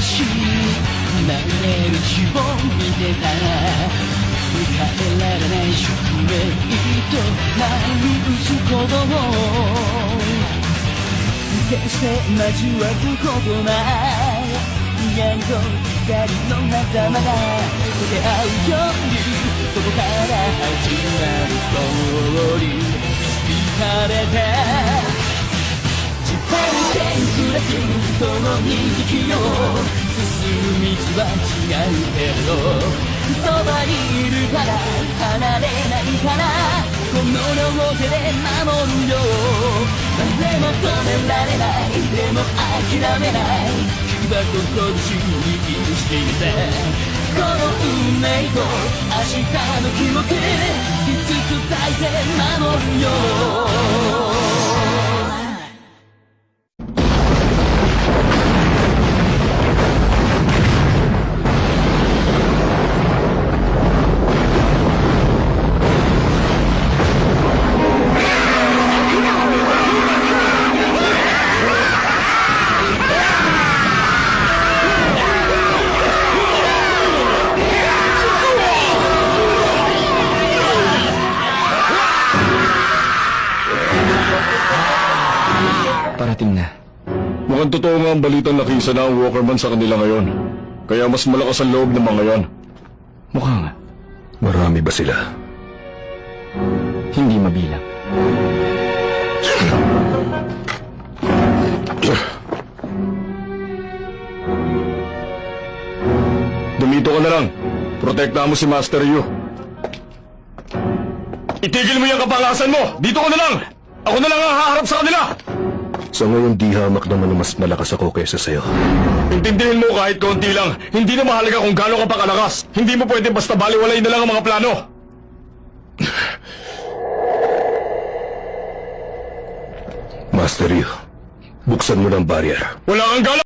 し流れる日を見てた変えられない宿命と波打つ鼓動決して交わることない闇と光の狭間が溶け合うようにここから始まるストーリー惹かれて自分天下す共に生きよう進む道は違うけどそばにいるから離れないからこの両手で守るよ誰も止められないでも諦めない木箱拳にしていてこの運命と明日の記憶いつ伝えて守るよParating na. Mukhang totoo nga ang balitang nakisa na ang Walkerman sa kanila ngayon. Kaya mas malakas ang loob ng mga yan. Mukha nga. Marami ba sila? Hindi mabilang. Dumito ka na lang. Protektahan mo si Master Yu. Itigil mo yung kapangasan mo! Dito ka na lang! Ako na lang ang haharap sa kanila! Sa ngayon, di hamak naman na mas malakas ako kaysa sa'yo. Intindihin mo kahit konti lang. Hindi na mahalaga kung gaano ka pa kalakas. Hindi mo pwede basta baliwalayin na lang ang mga plano. Master Yu, buksan mo ng barrier. Wala kang gana!